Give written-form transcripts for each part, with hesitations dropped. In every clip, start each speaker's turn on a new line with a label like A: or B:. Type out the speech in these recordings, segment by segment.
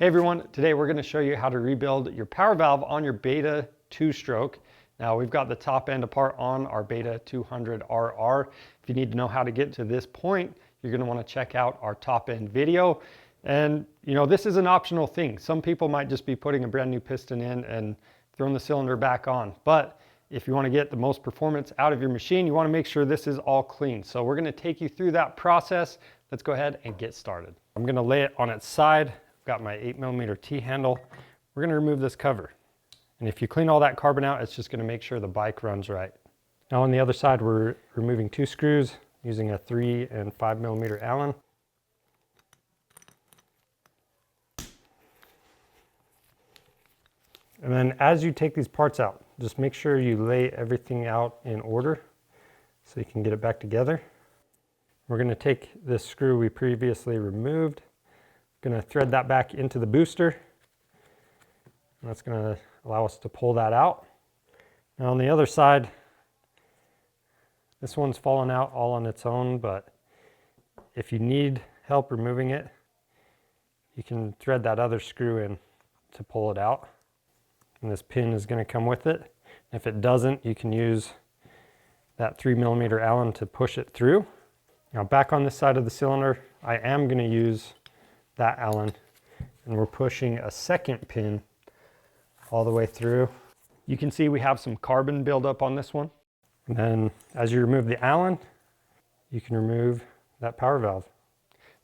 A: Hey everyone, today we're going to show you how to rebuild your power valve on your Beta 2-stroke. Now we've got the top end apart on our Beta 200RR. If you need to know how to get to this point, you're going to want to check out our top end video. And you know, this is an optional thing. Some people might just be putting a brand new piston in and throwing the cylinder back on. But if you want to get the most performance out of your machine, you want to make sure this is all clean. So we're going to take you through that process. Let's go ahead and get started. I'm going to lay it on its side. Got my 8mm T-handle. We're going to remove this cover. And if you clean all that carbon out, it's just going to make sure the bike runs right. Now on the other side, we're removing 2 screws using a 3 and 5mm Allen. And then as you take these parts out, just make sure you lay everything out in order so you can get it back together. We're going to take this screw we previously removed. Going to thread that back into the booster, and that's going to allow us to pull that out. Now on the other side, this one's fallen out all on its own, but if you need help removing it, you can thread that other screw in to pull it out, and this pin is going to come with it. If it doesn't, you can use that 3mm Allen to push it through. Now back on this side of the cylinder, I am going to use that Allen, and we're pushing a second pin all the way through. You can see we have some carbon buildup on this one. And then as you remove the Allen, you can remove that power valve.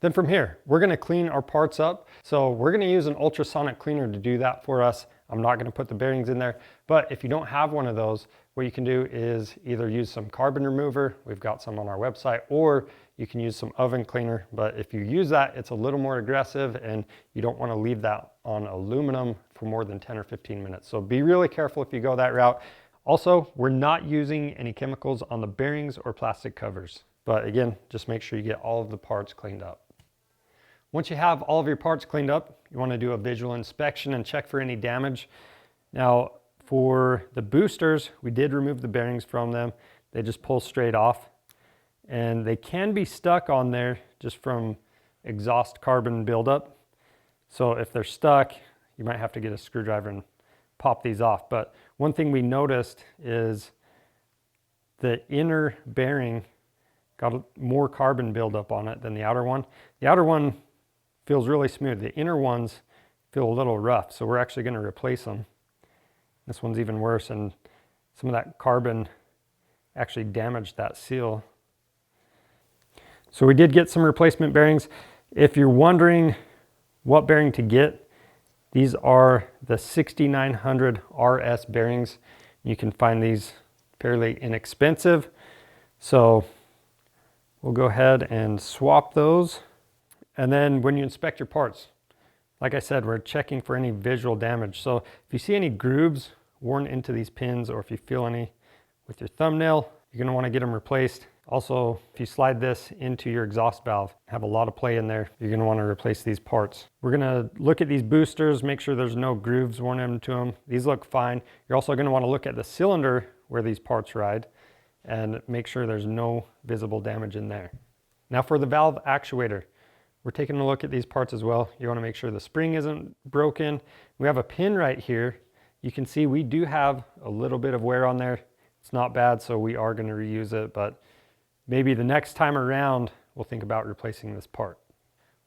A: Then from here, we're going to clean our parts up. So we're going to use an ultrasonic cleaner to do that for us. I'm not going to put the bearings in there, but if you don't have one of those, what you can do is either use some carbon remover, we've got some on our website, or you can use some oven cleaner. But if you use that, it's a little more aggressive and you don't want to leave that on aluminum for more than 10 or 15 minutes. So be really careful if you go that route. Also, we're not using any chemicals on the bearings or plastic covers. But again, just make sure you get all of the parts cleaned up. Once you have all of your parts cleaned up, you want to do a visual inspection and check for any damage. Now, for the boosters, we did remove the bearings from them. They just pull straight off. And they can be stuck on there just from exhaust carbon buildup. So if they're stuck, you might have to get a screwdriver and pop these off. But one thing we noticed is the inner bearing got more carbon buildup on it than the outer one. The outer one feels really smooth. The inner ones feel a little rough, so we're actually going to replace them. This one's even worse, and some of that carbon actually damaged that seal. So we did get some replacement bearings. If you're wondering what bearing to get, these are the 6900 RS bearings. You can find these fairly inexpensive. So we'll go ahead and swap those. And then when you inspect your parts, like I said, we're checking for any visual damage. So if you see any grooves worn into these pins, or if you feel any with your thumbnail, you're going to want to get them replaced. Also, if you slide this into your exhaust valve, have a lot of play in there, you're going to want to replace these parts. We're going to look at these boosters, make sure there's no grooves worn into them. These look fine. You're also going to want to look at the cylinder where these parts ride and make sure there's no visible damage in there. Now for the valve actuator, we're taking a look at these parts as well. You want to make sure the spring isn't broken. We have a pin right here. You can see we do have a little bit of wear on there. It's not bad, so we are going to reuse it, but maybe the next time around, we'll think about replacing this part.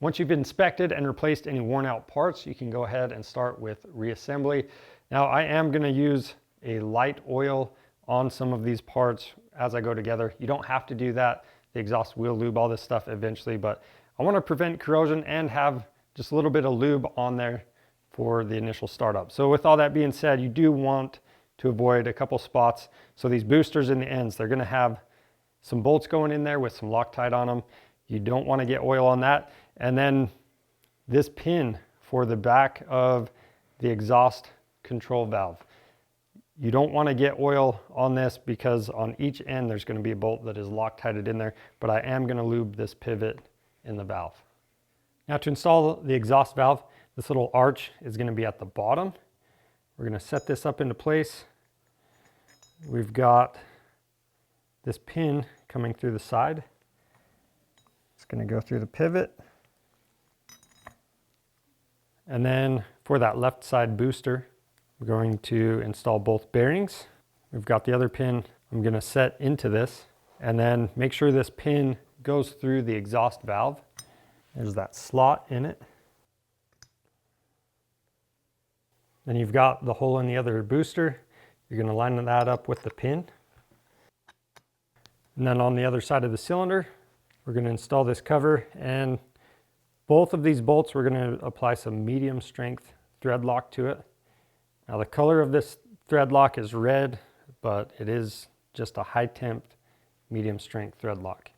A: Once you've inspected and replaced any worn out parts, you can go ahead and start with reassembly. Now I am going to use a light oil on some of these parts as I go together. You don't have to do that. The exhaust will lube all this stuff eventually, but I want to prevent corrosion and have just a little bit of lube on there for the initial startup. So with all that being said, you do want to avoid a couple spots. So these boosters in the ends, they're going to have some bolts going in there with some Loctite on them. You don't want to get oil on that. And then this pin for the back of the exhaust control valve. You don't want to get oil on this because on each end there's going to be a bolt that is Loctited in there, but I am going to lube this pivot in the valve. Now to install the exhaust valve, this little arch is going to be at the bottom. We're going to set this up into place. We've got this pin coming through the side. It's going to go through the pivot And then for that left side booster, we're going to install both bearings. We've got the other pin I'm going to set into this, and then make sure this pin goes through the exhaust valve. There's that slot in it. Then you've got the hole in the other booster. You're going to line that up with the pin. And then on the other side of the cylinder, we're going to install this cover, and both of these bolts we're going to apply some medium strength thread lock to it. Now the color of this thread lock is red, but it is just a high temp medium strength thread lock.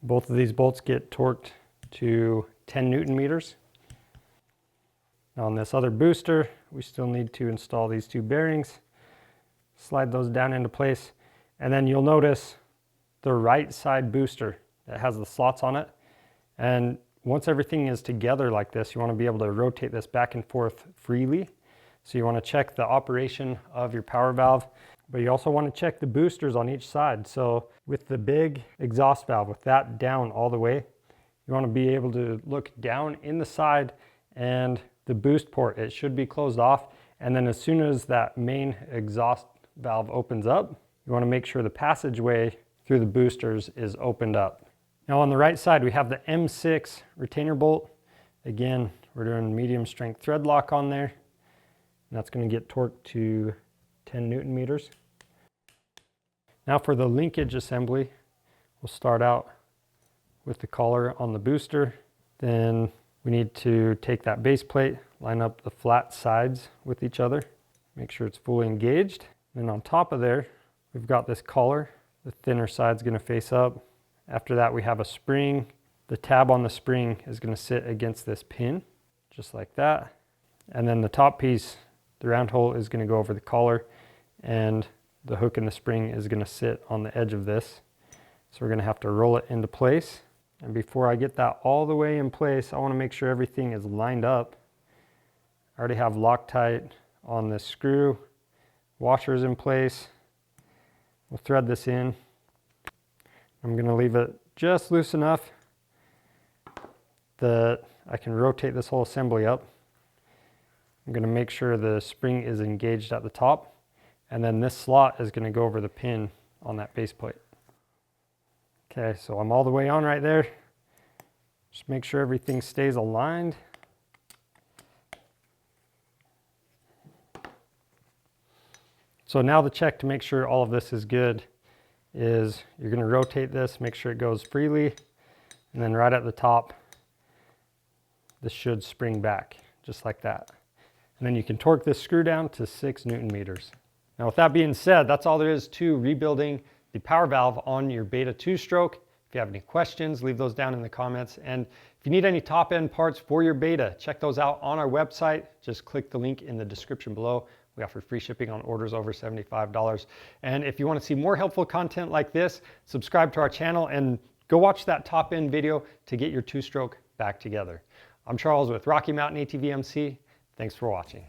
A: Both of these bolts get torqued to 10 Newton meters. Now on this other booster, we still need to install these two bearings, slide those down into place, and then you'll notice the right side booster that has the slots on it. And once everything is together like this, you want to be able to rotate this back and forth freely. So you want to check the operation of your power valve, but you also want to check the boosters on each side. So with the big exhaust valve, with that down all the way, you want to be able to look down in the side, and the boost port, it should be closed off. And then as soon as that main exhaust valve opens up, you want to make sure the passageway through the boosters is opened up. Now on the right side, we have the M6 retainer bolt. Again, we're doing medium strength thread lock on there. And that's going to get torqued to 10 Newton meters. Now for the linkage assembly, we'll start out with the collar on the booster. Then we need to take that base plate, line up the flat sides with each other, make sure it's fully engaged. Then on top of there, we've got this collar. The thinner side's going to face up. After that, we have a spring. The tab on the spring is going to sit against this pin, just like that. And then the top piece, the round hole, is going to go over the collar, and the hook and the spring is going to sit on the edge of this. So we're going to have to roll it into place. And before I get that all the way in place, I want to make sure everything is lined up. I already have Loctite on this screw. Washer's in place. We'll thread this in. I'm going to leave it just loose enough that I can rotate this whole assembly up. I'm going to make sure the spring is engaged at the top, and then this slot is going to go over the pin on that base plate. Okay, so I'm all the way on right there. Just make sure everything stays aligned. So now the check to make sure all of this is good is you're going to rotate this, make sure it goes freely, and then right at the top, this should spring back, just like that. And then you can torque this screw down to 6 Newton meters. Now with that being said, that's all there is to rebuilding the power valve on your Beta 2-stroke. If you have any questions, leave those down in the comments. And if you need any top-end parts for your Beta, check those out on our website. Just click the link in the description below. We offer free shipping on orders over $75. And if you want to see more helpful content like this, subscribe to our channel and go watch that top-end video to get your 2-stroke back together. I'm Charles with Rocky Mountain ATV MC. Thanks for watching.